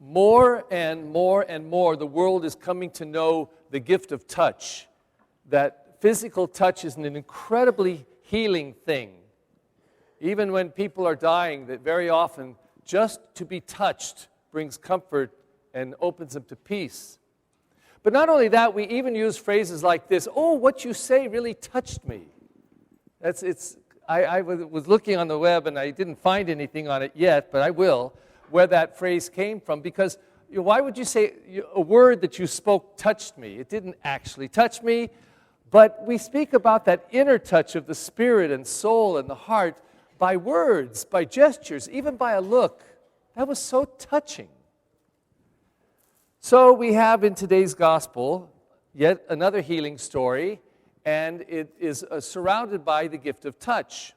more and more and more, the world is coming to know the gift of touch, that physical touch is an incredibly healing thing. Even when people are dying, that very often just to be touched brings comfort and opens them to peace. But not only that, we even use phrases like this, "Oh, what you say really touched me." I was looking on the web and I didn't find anything on it yet, but I will, where that phrase came from, because why would you say a word that you spoke touched me? It didn't actually touch me, but we speak about that inner touch of the spirit and soul and the heart by words, by gestures, even by a look. That was so touching. So we have in today's gospel yet another healing story, and it is surrounded by the gift of touch.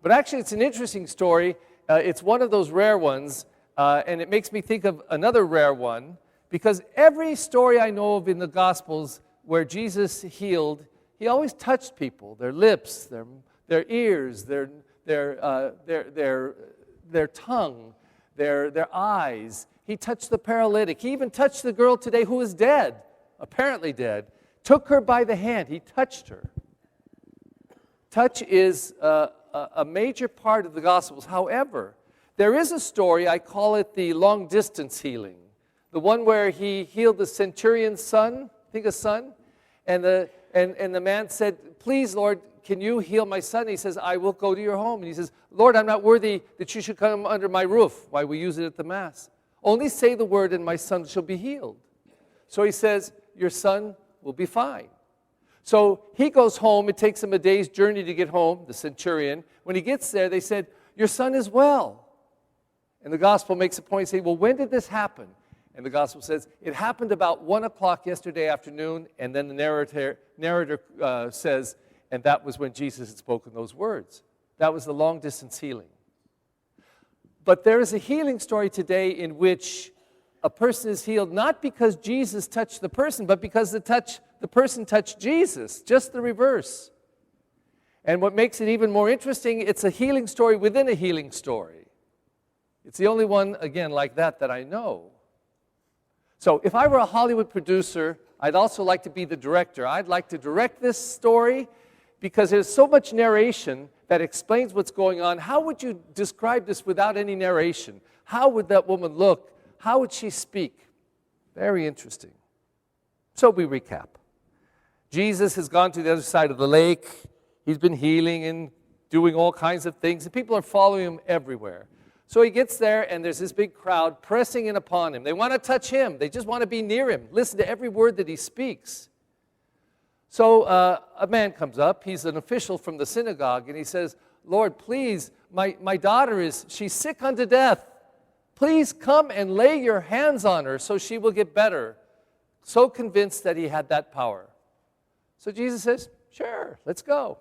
But actually, it's an interesting story. It's one of those rare ones, and it makes me think of another rare one, because every story I know of in the Gospels where Jesus healed, he always touched people, their lips, their ears, their tongue, their eyes. He touched the paralytic. He even touched the girl today who is dead, apparently dead. Took her by the hand. He touched her. Touch is a major part of the Gospels. However, there is a story, I call it the long-distance healing. The one where he healed the centurion's son, I think a son, and the man said, "Please, Lord, can you heal my son?" He says, "I will go to your home." And he says, "Lord, I'm not worthy that you should come under my roof." Why we use it at the Mass. "Only say the word and my son shall be healed." So he says, "Your son will be fine." So he goes home. It takes him a day's journey to get home, the centurion. When he gets there, they said, "Your son is well." And the gospel makes a point saying, "Well, when did this happen?" And the gospel says, "It happened about 1 o'clock yesterday afternoon." And then the narrator says, and that was when Jesus had spoken those words. That was the long-distance healing. But there is a healing story today in which a person is healed not because Jesus touched the person, but because the person touched Jesus, just the reverse. And what makes it even more interesting, it's a healing story within a healing story. It's the only one, again, like that I know. So if I were a Hollywood producer, I'd also like to be the director. I'd like to direct this story because there's so much narration that explains what's going on. How would you describe this without any narration? How would that woman look? How would she speak? Very interesting. So we recap. Jesus has gone to the other side of the lake. He's been healing and doing all kinds of things, and people are following him everywhere. So he gets there, and there's this big crowd pressing in upon him. They want to touch him. They just want to be near him, listen to every word that he speaks. So a man comes up. He's an official from the synagogue, and he says, "Lord, please, my daughter she's sick unto death. Please come and lay your hands on her so she will get better." So convinced that he had that power. So Jesus says, "Sure, let's go."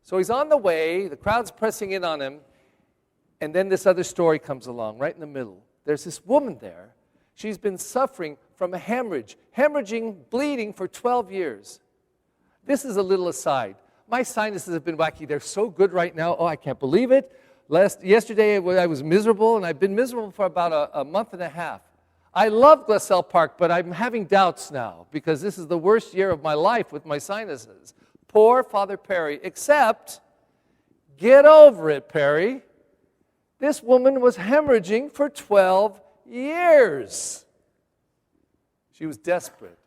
So he's on the way. The crowd's pressing in on him. And then this other story comes along right in the middle. There's this woman there. She's been suffering from a hemorrhaging, bleeding for 12 years. This is a little aside. My sinuses have been wacky. They're so good right now. Oh, I can't believe it. Yesterday I was miserable, and I've been miserable for about a month and a half. I love Glassell Park, but I'm having doubts now because this is the worst year of my life with my sinuses. Poor Father Perry, except, get over it, Perry. This woman was hemorrhaging for 12 years. She was desperate.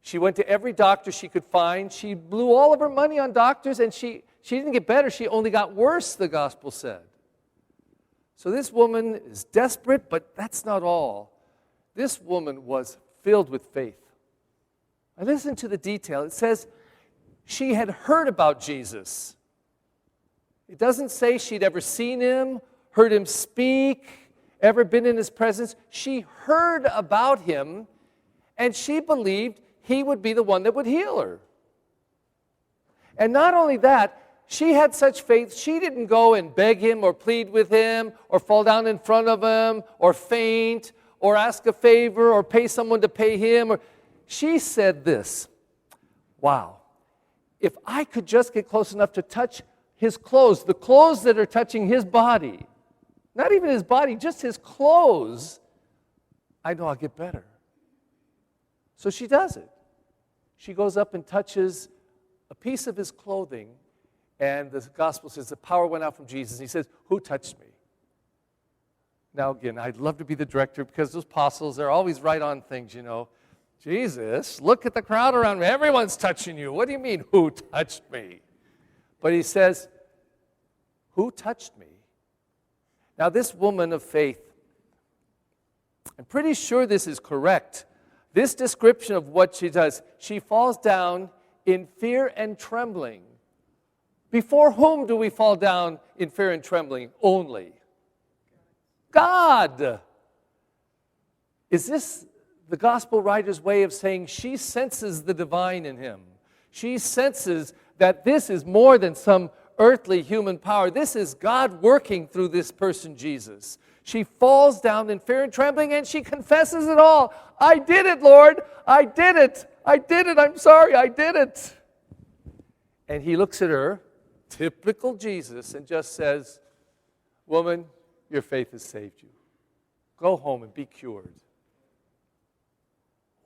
She went to every doctor she could find. She blew all of her money on doctors, and she didn't get better. She only got worse, the gospel said. So this woman is desperate, but that's not all. This woman was filled with faith. I listened to the detail. It says she had heard about Jesus. It doesn't say she'd ever seen him, heard him speak, ever been in his presence. She heard about him, and she believed he would be the one that would heal her. And not only that, she had such faith, she didn't go and beg him or plead with him or fall down in front of him or faint or ask a favor or pay someone to pay him. She said this, "Wow, if I could just get close enough to touch his clothes, the clothes that are touching his body, not even his body, just his clothes, I know I'll get better. So she does it. She goes up and touches a piece of his clothing, and the gospel says the power went out from Jesus. He says, who touched me? Now again, I'd love to be the director because those apostles, they're always right on things, you know. Jesus, look at the crowd around me. Everyone's touching you. What do you mean, who touched me? But he says, who touched me? Now this woman of faith, I'm pretty sure this is correct. This description of what she does, she falls down in fear and trembling. Before whom do we fall down in fear and trembling? Only God. Is this the gospel writer's way of saying she senses the divine in him? She senses that this is more than some earthly human power. This is God working through this person, Jesus. She falls down in fear and trembling, and she confesses it all. I did it, Lord. I did it. I did it. I'm sorry. I did it. And he looks at her, typical Jesus, and just says, woman, your faith has saved you. Go home and be cured.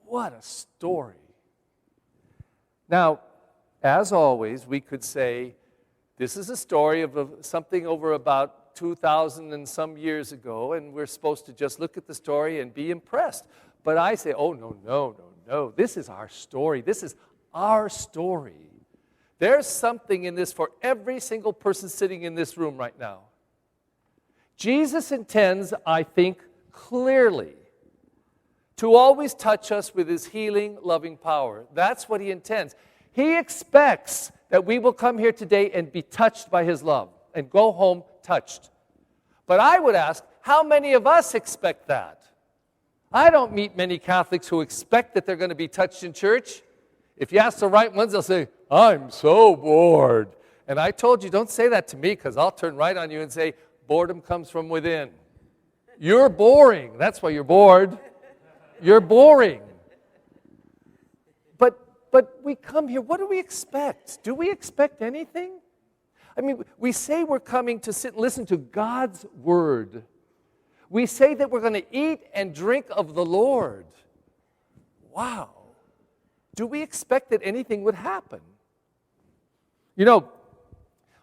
What a story. Now, as always, we could say, this is a story of something over about 2,000 and some years ago, and we're supposed to just look at the story and be impressed. But I say, oh, no. This is our story. This is our story. There's something in this for every single person sitting in this room right now. Jesus intends, I think, clearly to always touch us with his healing, loving power. That's what he intends. He expects that we will come here today and be touched by his love and go home touched. But I would ask, how many of us expect that? I don't meet many Catholics who expect that they're going to be touched in church. If you ask the right ones, they'll say, I'm so bored. And I told you, don't say that to me because I'll turn right on you and say, boredom comes from within. You're boring. That's why you're bored. You're boring. But we come here, what do we expect? Do we expect anything? I mean, we say we're coming to sit and listen to God's word. We say that we're going to eat and drink of the Lord. Wow. Do we expect that anything would happen? You know,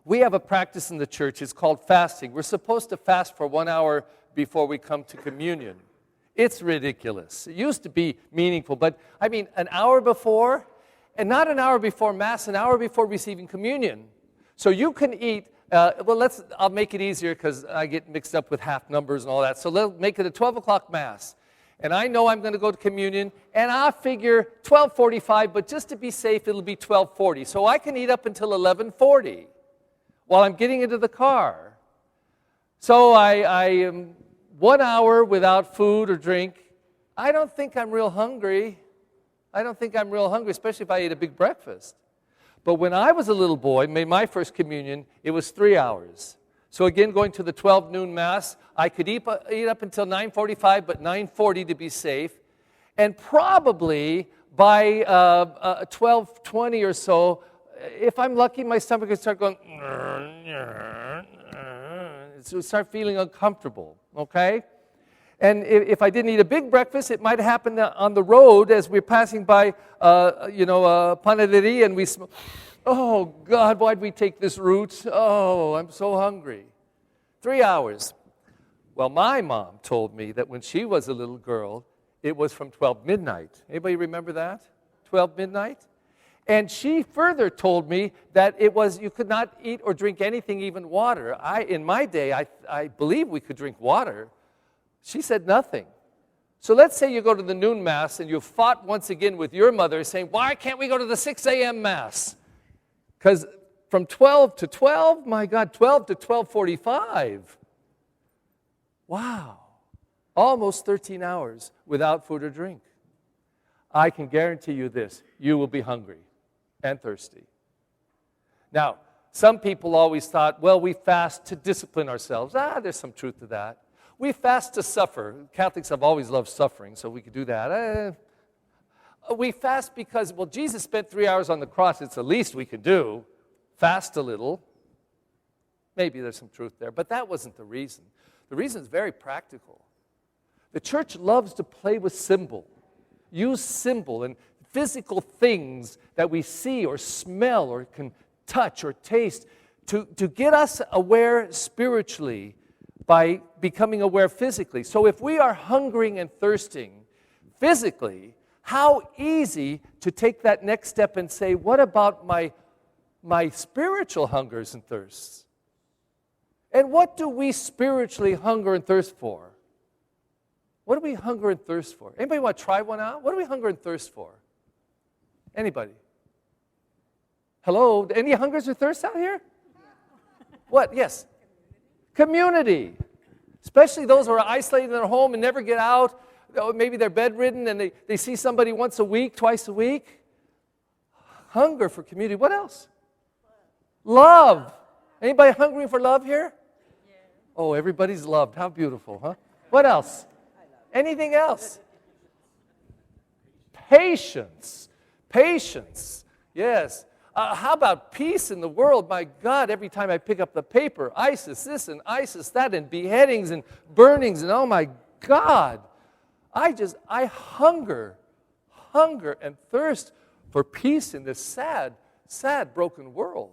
we have a practice in the church. It's called fasting. We're supposed to fast for 1 hour before we come to communion. It's ridiculous. It used to be meaningful, but I mean, an hour before, and not an hour before Mass, an hour before receiving communion. So you can eat, I'll make it easier because I get mixed up with half numbers and all that. So let's make it a 12 o'clock Mass. And I know I'm going to go to communion, and I'll figure 12:45, but just to be safe, it'll be 12:40. So I can eat up until 11:40 while I'm getting into the car. So I am 1 hour without food or drink. I don't think I'm real hungry. Especially if I ate a big breakfast. But when I was a little boy, made my first communion, it was 3 hours. So again, going to the 12 noon Mass, I could eat up until 9:45, but 9:40 to be safe. And probably by 12:20 or so, if I'm lucky, my stomach would start going, it would start feeling uncomfortable, okay? And if I didn't eat a big breakfast, it might happen on the road as we're passing by, panaderia, and we smell, oh, God, why'd we take this route? Oh, I'm so hungry. 3 hours. Well, my mom told me that when she was a little girl, it was from 12 midnight. Anybody remember that? 12 midnight? And she further told me that it was, you could not eat or drink anything, even water. In my day, I believe we could drink water. She said nothing. So let's say you go to the noon Mass and you fought once again with your mother saying, why can't we go to the 6 a.m. Mass? Because from 12 to 12, my God, 12 to 12:45. Wow. Almost 13 hours without food or drink. I can guarantee you this, you will be hungry and thirsty. Now, some people always thought, well, we fast to discipline ourselves. There's some truth to that. We fast to suffer. Catholics have always loved suffering, so we could do that. We fast because, well, Jesus spent 3 hours on the cross. It's the least we could do. Fast a little. Maybe there's some truth there, but that wasn't the reason. The reason is very practical. The church loves to play with symbol, use symbol and physical things that we see or smell or can touch or taste to get us aware spiritually by becoming aware physically. So if we are hungering and thirsting physically, how easy to take that next step and say, what about my spiritual hungers and thirsts? And what do we spiritually hunger and thirst for? What do we hunger and thirst for? Anybody want to try one out? What do we hunger and thirst for? Anybody? Hello? Any hungers or thirsts out here? What? Yes. Community. Especially those who are isolated in their home and never get out. Maybe they're bedridden and they see somebody once a week, twice a week. Hunger for community. What else? Love. Anybody hungry for love here? Oh, everybody's loved. How beautiful, huh? What else? Anything else? Patience. Patience. Yes. How about peace in the world? My God, every time I pick up the paper, ISIS this and ISIS that, and beheadings and burnings, and oh my God. I hunger and thirst for peace in this sad, sad, broken world.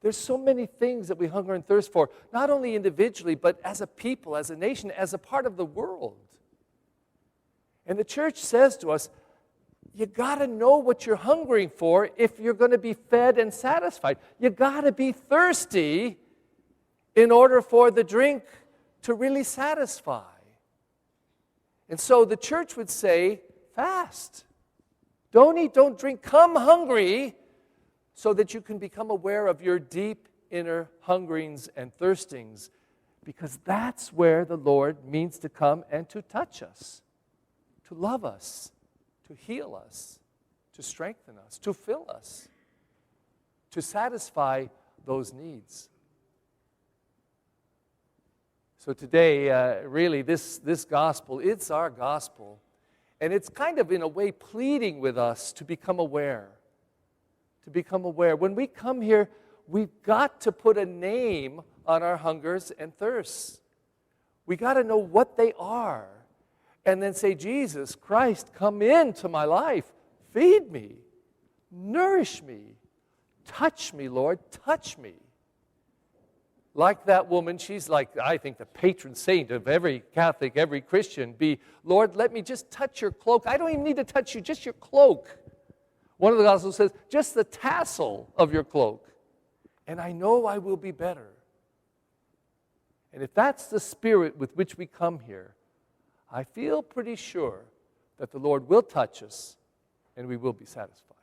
There's so many things that we hunger and thirst for, not only individually, but as a people, as a nation, as a part of the world. And the church says to us, you got to know what you're hungering for if you're going to be fed and satisfied. You got to be thirsty in order for the drink to really satisfy. And so the church would say, fast. Don't eat, don't drink. Come hungry so that you can become aware of your deep inner hungerings and thirstings, because that's where the Lord means to come and to touch us, to love us, to heal us, to strengthen us, to fill us, to satisfy those needs. So today, really, this gospel, it's our gospel. And it's kind of, in a way, pleading with us to become aware. To become aware. When we come here, we've got to put a name on our hungers and thirsts. We got to know what they are. And then say, Jesus Christ, come into my life. Feed me. Nourish me. Touch me, Lord. Touch me. Like that woman, she's like, I think, the patron saint of every Catholic, every Christian. Lord, let me just touch your cloak. I don't even need to touch you, just your cloak. One of the Gospels says, just the tassel of your cloak, and I know I will be better. And if that's the spirit with which we come here, I feel pretty sure that the Lord will touch us and we will be satisfied.